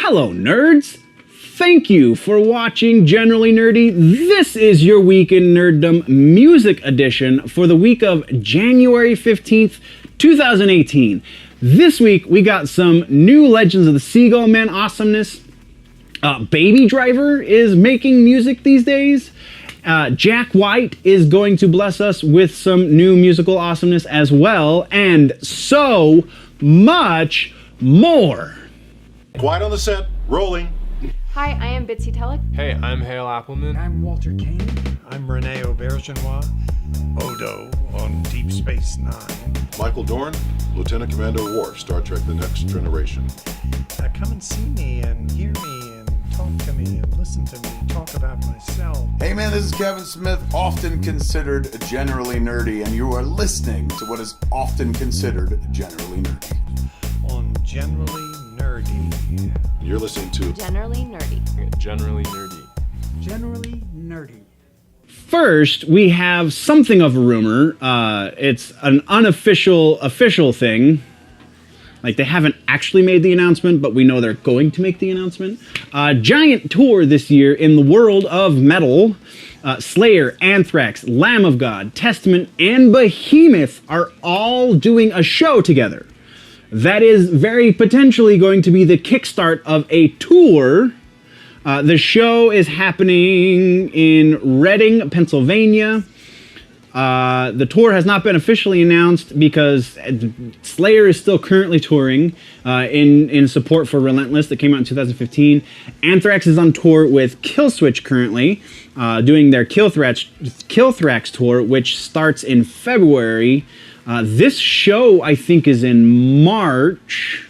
Hello, nerds! Thank you for watching Generally Nerdy. This is your Week in Nerddom Music Edition for the week of January 15th, 2018. This week, we got some new Legends of the Seagullmen awesomeness. Baby Driver is making music these days. Jack White is going to bless us with some new musical awesomeness as well, and so much more. Quiet on the set, rolling. Hi, I am Bitsy Telek. Hey, I'm Hale Appleman. I'm Walter Kane. I'm Rene Aubergenois. Odo on Deep Space Nine. Michael Dorn, Lieutenant Commander Worf, Star Trek The Next Generation. Come and see me and hear me and talk to me and listen to me talk about myself. Hey man, this is Kevin Smith, often considered generally nerdy, and you are listening to what is often considered generally nerdy. On Generally Nerdy. You're listening to Generally Nerdy. Generally Nerdy. Generally nerdy. First, we have something of a rumor. It's an official thing. Like, they haven't actually made the announcement, but we know they're going to make the announcement. Giant tour this year in the world of metal. Slayer, Anthrax, Lamb of God, Testament, and Behemoth are all doing a show together. That is very potentially going to be the kickstart of a tour. The show is happening in Reading, Pennsylvania. The tour has not been officially announced because Slayer is still currently touring in support for Relentless that came out in 2015. Anthrax is on tour with Killswitch currently, doing their Killthrax tour, which starts in February. This show, I think, is in March,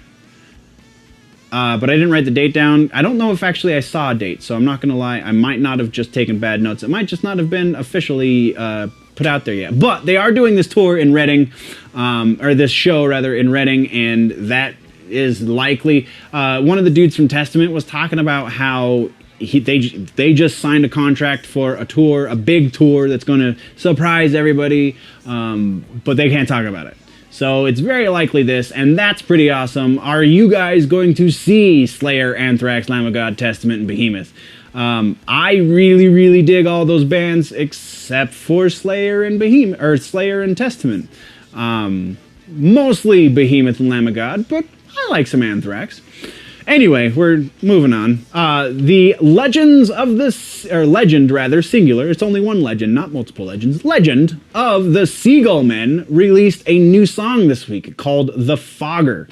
but I didn't write the date down. I don't know if actually I saw a date, so I'm not going to lie. I might not have just taken bad notes. It might just not have been officially put out there yet. But they are doing this tour in Reading, or this show, rather, in Reading, and that is likely. One of the dudes from Testament was talking about how they just signed a contract for a tour, a big tour that's going to surprise everybody, but they can't talk about it. So it's very likely this, and that's pretty awesome. Are you guys going to see Slayer, Anthrax, Lamb of God, Testament, and Behemoth? I really, really dig all those bands except for Slayer and Behemoth, or Slayer and Testament. Mostly Behemoth and Lamb of God, but I like some Anthrax. Anyway, we're moving on. The Legends of the... or Legend, rather, singular. It's only one legend, not multiple legends. Legend of the Seagullmen released a new song this week called The Fogger.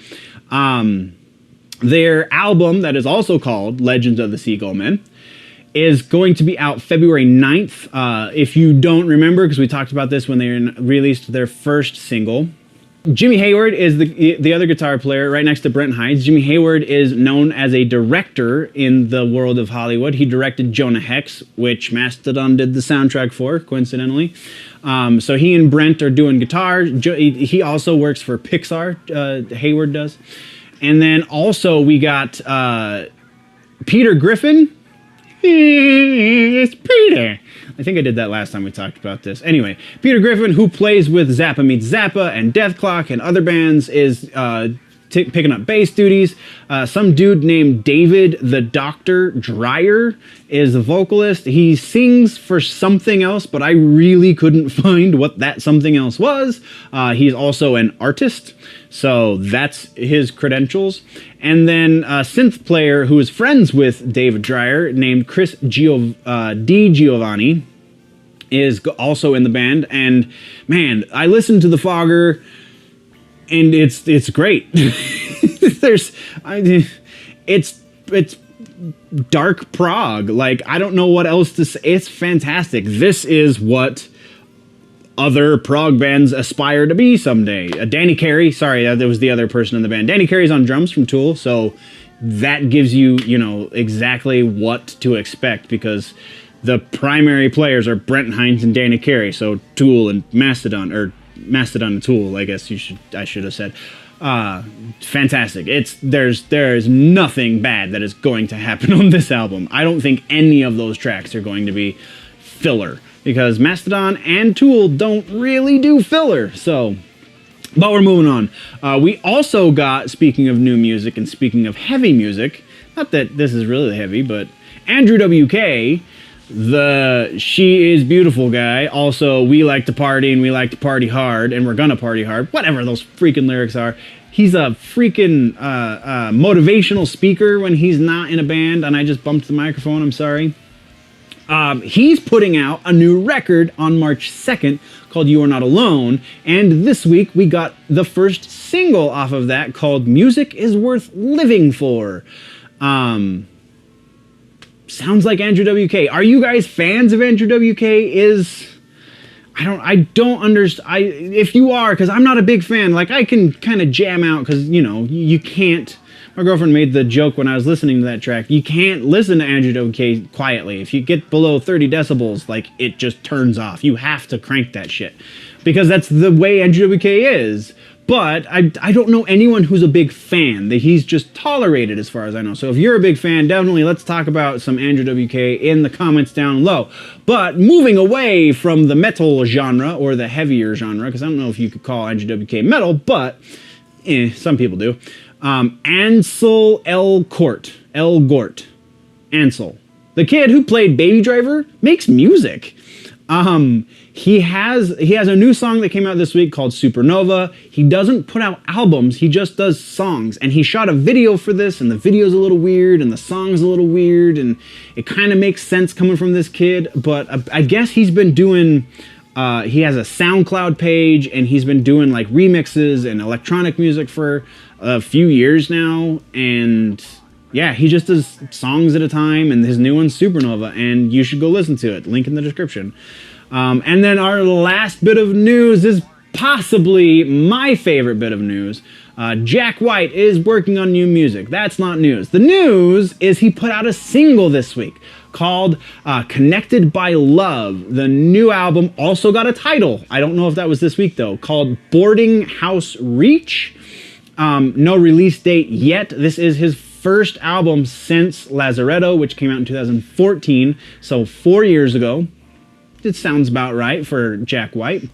Their album, that is also called Legends of the Seagullmen, is going to be out February 9th. If you don't remember, because we talked about this when they released their first single... Jimmy Hayward is the other guitar player right next to Brent Hinds. Jimmy Hayward is known as a director in the world of Hollywood. He directed Jonah Hex, which Mastodon did the soundtrack for, coincidentally. So he and Brent are doing guitar. He also works for Pixar, Hayward does. And then also we got Peter Griffin. It's Peter. I think I did that last time we talked about this. Anyway, Peter Griffin, who plays with Zappa Meets Zappa and Death Clock and other bands, is picking up bass duties. Some dude named David the Doctor Dreyer is the vocalist. He sings for something else, but I really couldn't find what that something else was. He's also an artist, so that's his credentials. And then a synth player who is friends with David Dreyer named Chris Di Giovanni is also in the band. And man, I listened to The Fogger, and it's great. It's dark prog. Like, I don't know what else to say. It's fantastic. This is what other prog bands aspire to be someday. Danny Carey, sorry, that was the other person in the band. Danny Carey's on drums from Tool, so that gives you, exactly what to expect, because the primary players are Brent Hinds and Danny Carey, so Tool and Mastodon, or Mastodon and Tool, I guess I should have said. Fantastic. There is nothing bad that is going to happen on this album. I don't think any of those tracks are going to be filler, because Mastodon and Tool don't really do filler. So But we're moving on. We also got, speaking of new music and speaking of heavy music, not that this is really heavy, but Andrew WK, the She Is Beautiful guy, also we like to party and we like to party hard and we're gonna party hard, whatever those freaking lyrics are. He's a freaking motivational speaker when he's not in a band, and I just bumped the microphone, I'm sorry. He's putting out a new record on March 2nd called You Are Not Alone, and this week we got the first single off of that called Music Is Worth Living For. Sounds like Andrew WK. Are you guys fans of Andrew WK? I don't understand. If you are, because I'm not a big fan, like I can kind of jam out because, you know, you can't. My girlfriend made the joke when I was listening to that track. You can't listen to Andrew WK quietly. If you get below 30 decibels, like it just turns off. You have to crank that shit because that's the way Andrew WK is. But I don't know anyone who's a big fan. That he's just tolerated as far as I know. So if you're a big fan, definitely let's talk about some Andrew WK in the comments down low. But moving away from the metal genre or the heavier genre, because I don't know if you could call Andrew WK metal, but some people do. Ansel Elgort. Ansel. The kid who played Baby Driver makes music. He has a new song that came out this week called Supernova. He doesn't put out albums, he just does songs. And he shot a video for this, and the video's a little weird, and the song's a little weird, and it kind of makes sense coming from this kid. But I guess he's been doing, he has a SoundCloud page, and he's been doing like remixes and electronic music for a few years now. And yeah, he just does songs at a time, and his new one's Supernova, and you should go listen to it. Link in the description. And then our last bit of news is possibly my favorite bit of news. Jack White is working on new music. That's not news. The news is he put out a single this week called Connected by Love. The new album also got a title. I don't know if that was this week, though, called Boarding House Reach. No release date yet. This is his first album since Lazaretto, which came out in 2014, so 4 years ago. It sounds about right for Jack White.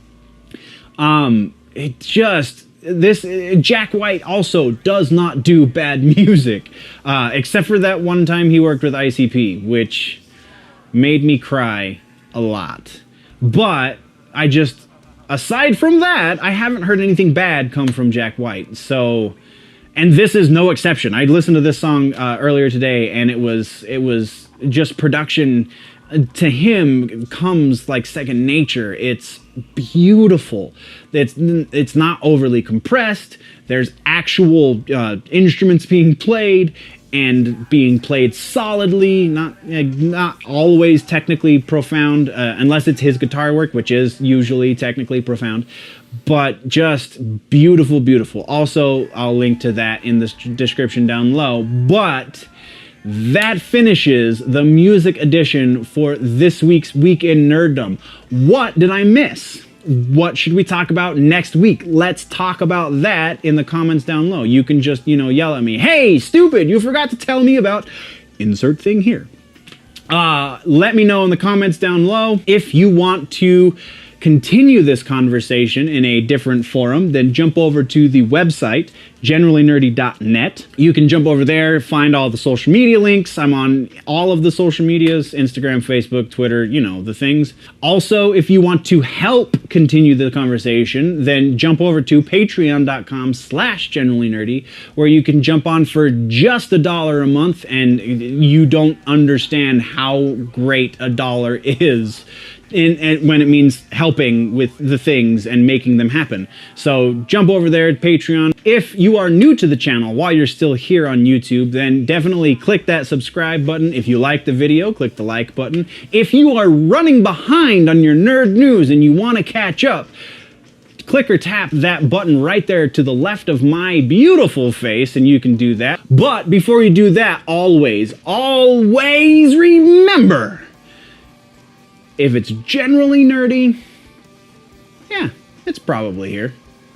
Jack White also does not do bad music, except for that one time he worked with ICP, which made me cry a lot. But aside from that, I haven't heard anything bad come from Jack White. So, and this is no exception. I listened to this song earlier today, and it was just production. To him comes like second nature. It's beautiful. It's not overly compressed. There's actual instruments being played and being played solidly, not always technically profound, unless it's his guitar work, which is usually technically profound, but just beautiful, beautiful. Also, I'll link to that in the description down low. But that finishes the music edition for this week's Week in Nerdom. What did I miss? What should we talk about next week? Let's talk about that in the comments down low. You can just, yell at me, hey, stupid, you forgot to tell me about insert thing here. Let me know in the comments down low. If you want to continue this conversation in a different forum, then jump over to the website, generallynerdy.net. You can jump over there, find all the social media links. I'm on all of the social medias, Instagram, Facebook, Twitter, the things. Also, if you want to help continue the conversation, then jump over to patreon.com/generallynerdy, where you can jump on for just $1 a month, and you don't understand how great $1 is. And when it means helping with the things and making them happen. So jump over there at Patreon. If you are new to the channel while you're still here on YouTube, then definitely click that subscribe button. If you like the video, click the like button. If you are running behind on your nerd news and you want to catch up, click or tap that button right there to the left of my beautiful face, and you can do that. But before you do that, always remember, if it's generally nerdy, yeah, it's probably here.